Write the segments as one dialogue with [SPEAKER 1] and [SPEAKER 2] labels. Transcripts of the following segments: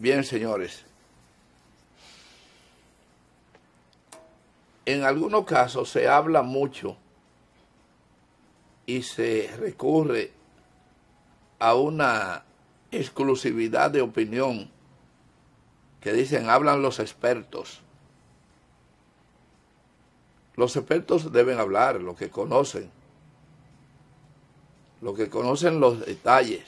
[SPEAKER 1] Bien, señores. En algunos casos se habla mucho y se recurre a una exclusividad de opinión que dicen, hablan los expertos. Los expertos deben hablar, lo que conocen los detalles,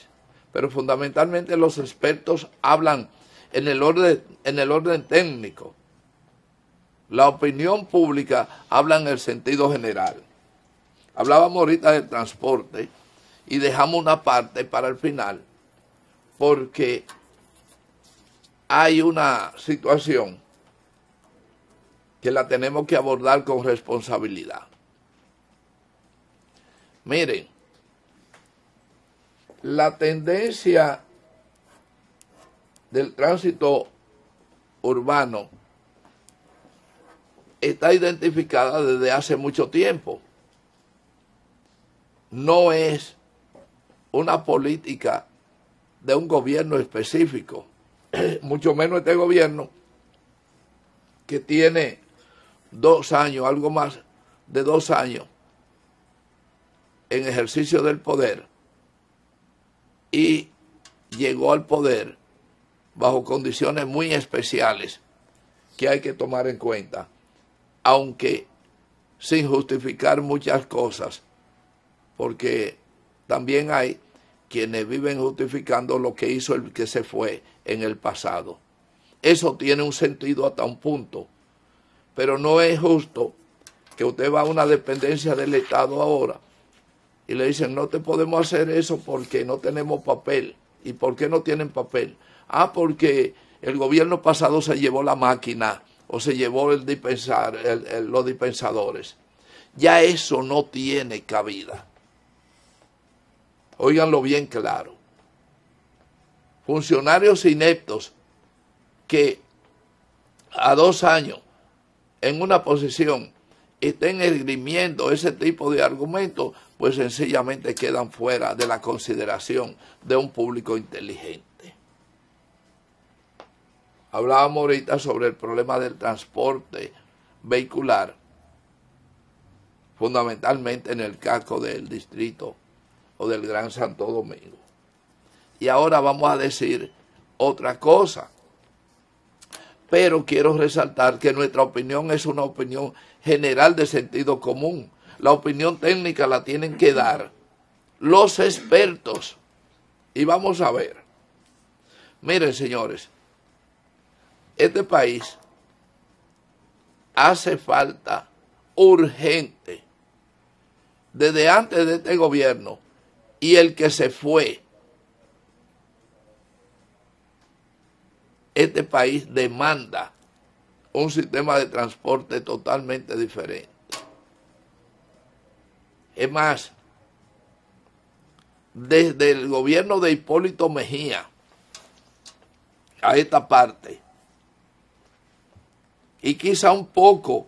[SPEAKER 1] pero fundamentalmente los expertos hablan en el orden técnico. La opinión pública habla en el sentido general. Hablábamos ahorita del transporte y dejamos una parte para el final porque hay una situación que la tenemos que abordar con responsabilidad. Miren, la tendencia del tránsito urbano está identificada desde hace mucho tiempo. No es una política de un gobierno específico, mucho menos este gobierno que tiene 2 años, algo más de 2 años en ejercicio del poder y llegó al poder bajo condiciones muy especiales que hay que tomar en cuenta, aunque sin justificar muchas cosas, porque también hay quienes viven justificando lo que hizo el que se fue en el pasado. Eso tiene un sentido hasta un punto, pero no es justo que usted va a una dependencia del Estado ahora y le dicen, no te podemos hacer eso porque no tenemos papel. ¿Y por qué no tienen papel? Ah, porque el gobierno pasado se llevó la máquina o se llevó los dispensadores. Ya eso no tiene cabida. Óiganlo bien claro. Funcionarios ineptos que a 2 años en una posición estén esgrimiendo ese tipo de argumentos, pues sencillamente quedan fuera de la consideración de un público inteligente. Hablábamos ahorita sobre el problema del transporte vehicular, fundamentalmente en el casco del distrito o del Gran Santo Domingo. Y ahora vamos a decir otra cosa. Pero quiero resaltar que nuestra opinión es una opinión general de sentido común. La opinión técnica la tienen que dar los expertos. Y vamos a ver. Miren, señores, este país hace falta urgente, desde antes de este gobierno y el que se fue, este país demanda un sistema de transporte totalmente diferente. Es más, desde el gobierno de Hipólito Mejía a esta parte, y quizá un poco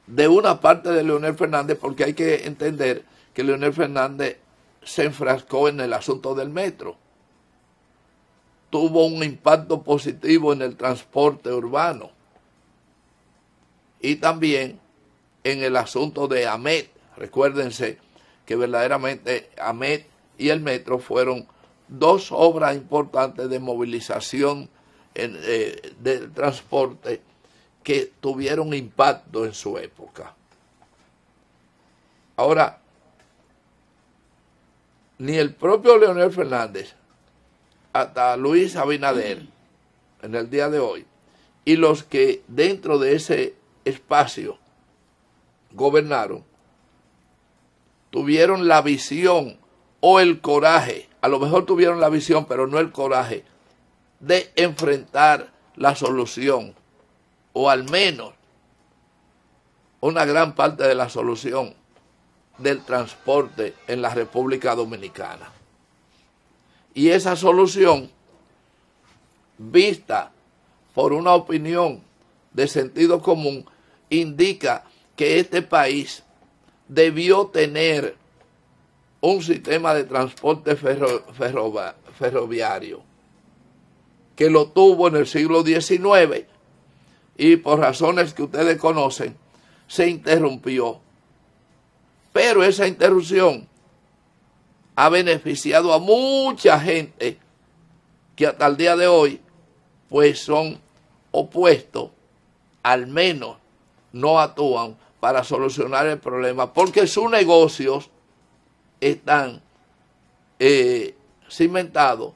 [SPEAKER 1] de una parte de Leonel Fernández, porque hay que entender que Leonel Fernández se enfrascó en el asunto del metro. Tuvo un impacto positivo en el transporte urbano y también en el asunto de AMET. Recuérdense que verdaderamente AMET y el metro fueron 2 obras importantes de movilización del transporte que tuvieron impacto en su época. Ahora, ni el propio Leonel Fernández, hasta Luis Abinader, en el día de hoy, y los que dentro de ese espacio gobernaron, tuvieron la visión o el coraje, a lo mejor tuvieron la visión, pero no el coraje, de enfrentar la solución, o al menos una gran parte de la solución del transporte en la República Dominicana. Y esa solución, vista por una opinión de sentido común, indica que este país debió tener un sistema de transporte ferroviario que lo tuvo en el siglo XIX y por razones que ustedes conocen, se interrumpió. Pero esa interrupción ha beneficiado a mucha gente que hasta el día de hoy pues son opuestos, al menos no actúan para solucionar el problema, porque sus negocios están cimentados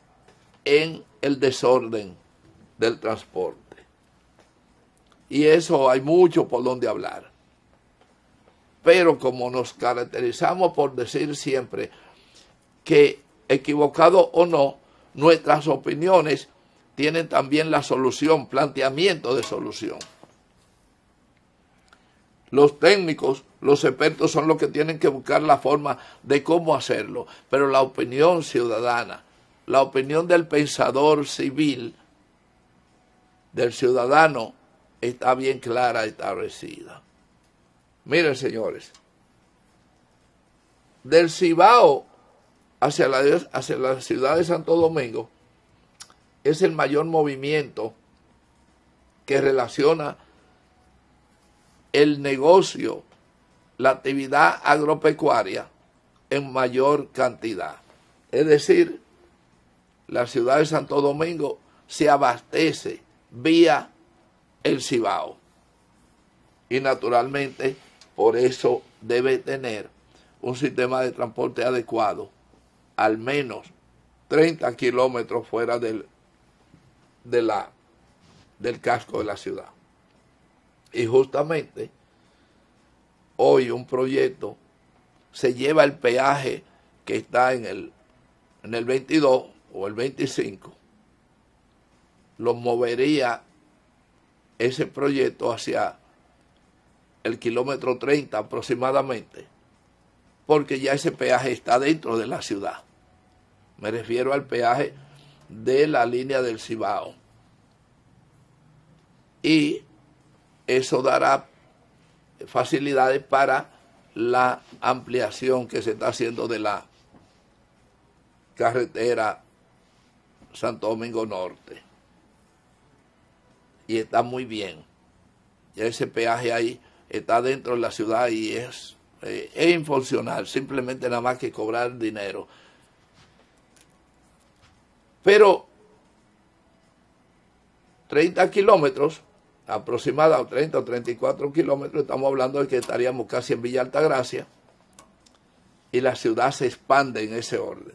[SPEAKER 1] en el desorden del transporte. Y eso hay mucho por donde hablar. Pero como nos caracterizamos por decir siempre que, equivocado o no, nuestras opiniones tienen también la solución, planteamiento de solución. Los técnicos, los expertos son los que tienen que buscar la forma de cómo hacerlo, pero la opinión ciudadana, la opinión del pensador civil, del ciudadano, está bien clara, establecida. Miren, señores, del Cibao hacia la ciudad de Santo Domingo es el mayor movimiento que relaciona el negocio, la actividad agropecuaria en mayor cantidad. Es decir, la ciudad de Santo Domingo se abastece vía el Cibao. Y naturalmente, por eso debe tener un sistema de transporte adecuado, al menos 30 kilómetros fuera del casco de la ciudad. Y justamente hoy un proyecto se lleva el peaje que está en el 22 o el 25, lo movería ese proyecto hacia el kilómetro 30 aproximadamente, porque ya ese peaje está dentro de la ciudad. Me refiero al peaje de la línea del Cibao. Y eso dará facilidades para la ampliación que se está haciendo de la carretera Santo Domingo Norte. Y está muy bien. Ya ese peaje ahí está dentro de la ciudad y es infuncional, simplemente nada más que cobrar dinero. Pero 30 kilómetros aproximadamente, 30 o 34 kilómetros, estamos hablando de que estaríamos casi en Villa Altagracia, y la ciudad se expande en ese orden.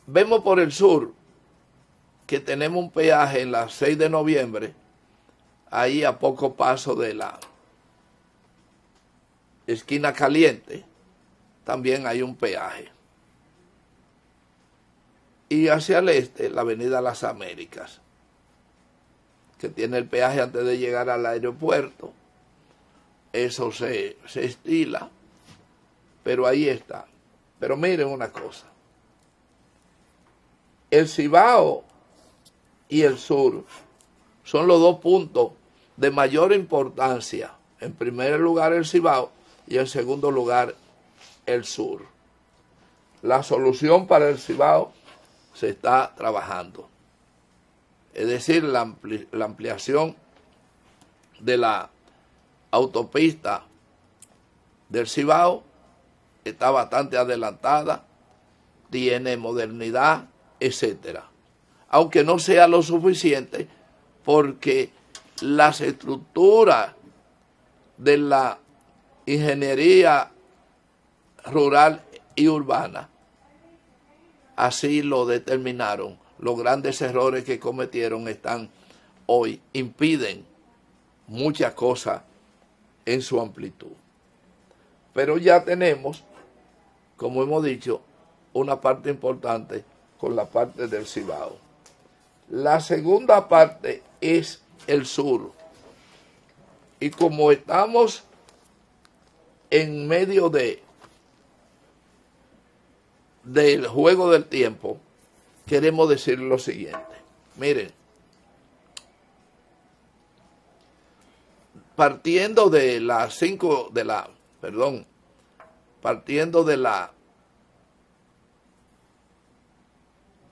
[SPEAKER 1] Vemos por el sur que tenemos un peaje en la 6 de noviembre, ahí a poco paso de la esquina caliente, también hay un peaje. Y hacia el este, la avenida Las Américas, que tiene el peaje antes de llegar al aeropuerto. Eso se estila, pero ahí está. Pero miren una cosa. El Cibao y el sur son los dos puntos de mayor importancia. En primer lugar el Cibao y en segundo lugar el sur. La solución para el Cibao se está trabajando. Es decir, la ampliación de la autopista del Cibao está bastante adelantada, tiene modernidad, etcétera. Aunque no sea lo suficiente, porque las estructuras de la ingeniería rural y urbana así lo determinaron. Los grandes errores que cometieron están hoy, impiden muchas cosas en su amplitud. Pero ya tenemos, como hemos dicho, una parte importante con la parte del Cibao. La segunda parte es el sur. Y como estamos en medio del juego del tiempo, queremos decir lo siguiente. Miren, partiendo de las 5 de la, perdón, partiendo de la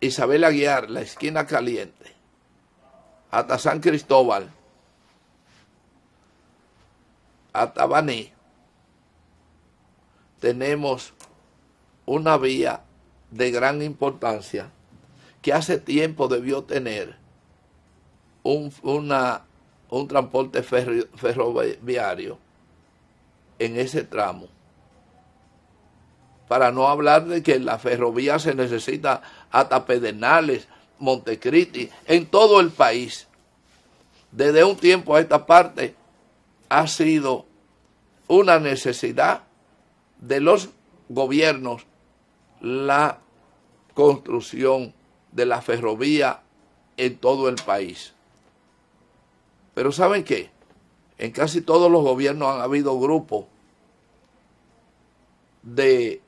[SPEAKER 1] Isabel Aguiar, la esquina caliente, hasta San Cristóbal, hasta Baní, tenemos una vía de gran importancia que hace tiempo debió tener un transporte ferroviario en ese tramo. Para no hablar de que la ferrovía se necesita hasta Pedernales, Montecristi, en todo el país. Desde un tiempo a esta parte ha sido una necesidad de los gobiernos la construcción de la ferrovía en todo el país. Pero ¿saben qué? En casi todos los gobiernos han habido grupos de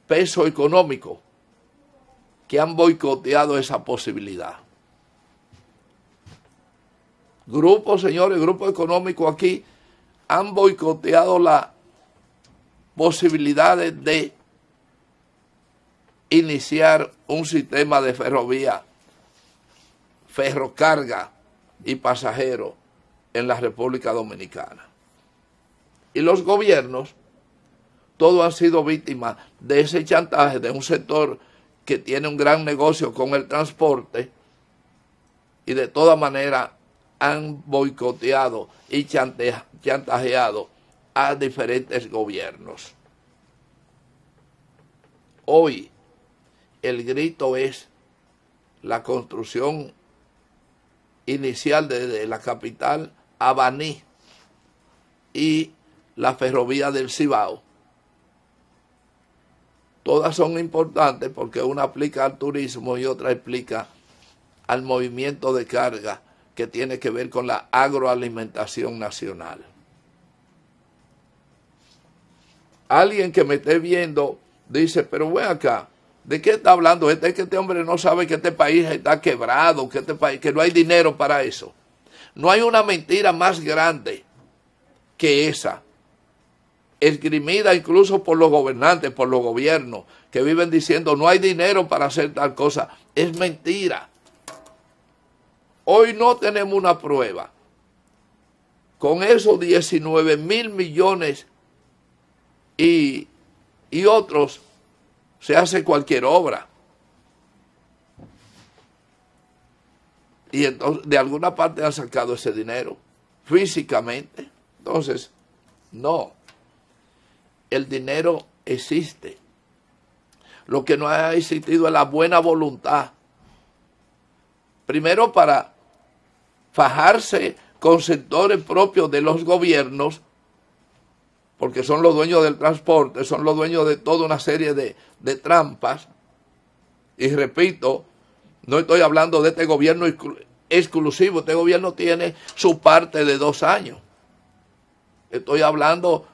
[SPEAKER 1] peso económico que han boicoteado esa posibilidad. Grupos, señores, grupos económicos aquí han boicoteado las posibilidades de iniciar un sistema de ferrovía, ferrocarga y pasajeros en la República Dominicana. Y los gobiernos, todos han sido víctimas de ese chantaje de un sector que tiene un gran negocio con el transporte y de todas maneras han boicoteado y chantajeado a diferentes gobiernos. Hoy el grito es la construcción inicial de la capital a Baní y la ferrovía del Cibao. Todas son importantes porque una aplica al turismo y otra aplica al movimiento de carga que tiene que ver con la agroalimentación nacional. Alguien que me esté viendo dice, pero ven acá, ¿de qué está hablando? Es que este hombre no sabe que este país está quebrado, que no hay dinero para eso. No hay una mentira más grande que esa, esgrimida incluso por los gobernantes, por los gobiernos, que viven diciendo no hay dinero para hacer tal cosa. Es mentira. Hoy no tenemos una prueba. Con esos 19,000 millones y otros, se hace cualquier obra. Y entonces, de alguna parte han sacado ese dinero, físicamente. Entonces, no. El dinero existe. Lo que no ha existido es la buena voluntad. Primero, para fajarse con sectores propios de los gobiernos, porque son los dueños del transporte, son los dueños de toda una serie de trampas. Y repito, no estoy hablando de este gobierno exclusivo, este gobierno tiene su parte de 2 años. Estoy hablando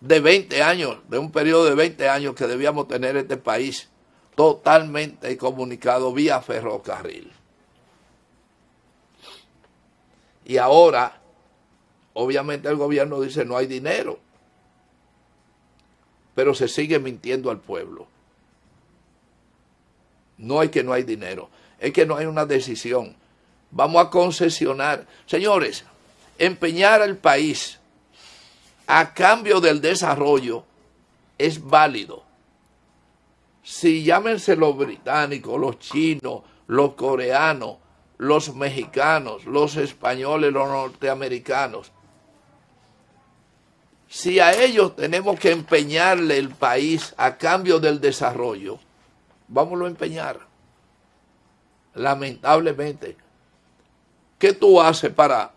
[SPEAKER 1] de 20 años, de un periodo de 20 años que debíamos tener este país totalmente comunicado vía ferrocarril. Y ahora, obviamente el gobierno dice no hay dinero, pero se sigue mintiendo al pueblo. No es que no hay dinero, es que no hay una decisión. Vamos a concesionar. Señores, empeñar al país a cambio del desarrollo es válido. Si llámense los británicos, los chinos, los coreanos, los mexicanos, los españoles, los norteamericanos, si a ellos tenemos que empeñarle el país a cambio del desarrollo, vámonos a empeñar. Lamentablemente, ¿qué tú haces para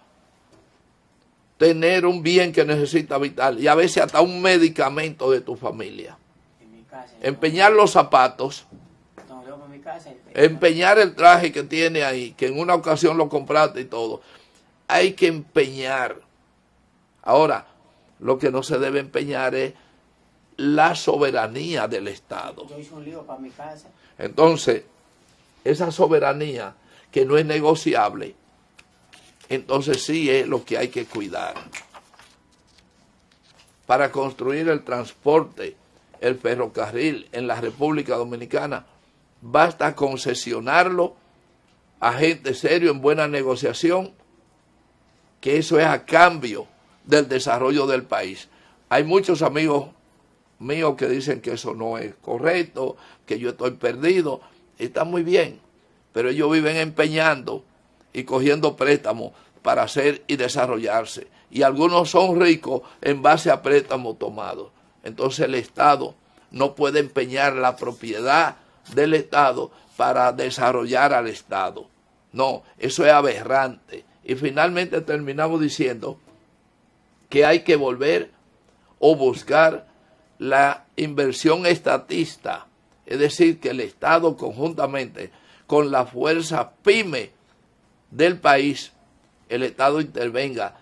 [SPEAKER 1] tener un bien que necesita vital y a veces hasta un medicamento de tu familia?
[SPEAKER 2] En mi casa,
[SPEAKER 1] empeñar los zapatos,
[SPEAKER 2] en mi casa,
[SPEAKER 1] empeñar el traje que tiene ahí, que en una ocasión lo compraste y todo. Hay que empeñar. Ahora, lo que no se debe empeñar es la soberanía del Estado.
[SPEAKER 2] Yo hice un lío para mi casa.
[SPEAKER 1] Entonces, esa soberanía que no es negociable, entonces sí es lo que hay que cuidar. Para construir el transporte el ferrocarril en la República Dominicana, basta concesionarlo a gente serio en buena negociación, que eso es a cambio del desarrollo del país. Hay muchos amigos míos que dicen que eso no es correcto, que yo estoy perdido. Está muy bien, pero ellos viven empeñando y cogiendo préstamos para hacer y desarrollarse. Y algunos son ricos en base a préstamos tomados. Entonces el Estado no puede empeñar la propiedad del Estado para desarrollar al Estado. No, eso es aberrante. Y finalmente terminamos diciendo que hay que volver o buscar la inversión estatista, es decir, que el Estado conjuntamente con la fuerza pyme del país, el Estado intervenga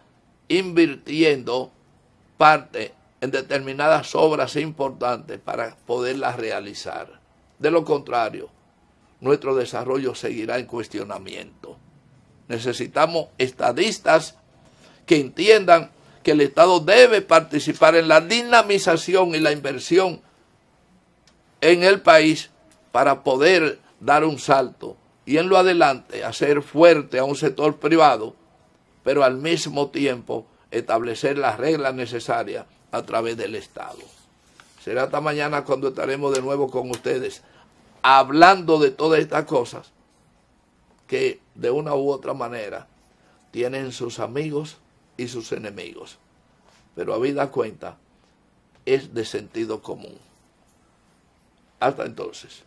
[SPEAKER 1] invirtiendo parte en determinadas obras importantes para poderlas realizar. De lo contrario, nuestro desarrollo seguirá en cuestionamiento. Necesitamos estadistas que entiendan que el Estado debe participar en la dinamización y la inversión en el país para poder dar un salto y en lo adelante hacer fuerte a un sector privado, pero al mismo tiempo establecer las reglas necesarias a través del Estado. Será hasta mañana cuando estaremos de nuevo con ustedes hablando de todas estas cosas que de una u otra manera tienen sus amigos y sus enemigos, pero habida cuenta es de sentido común. Hasta entonces.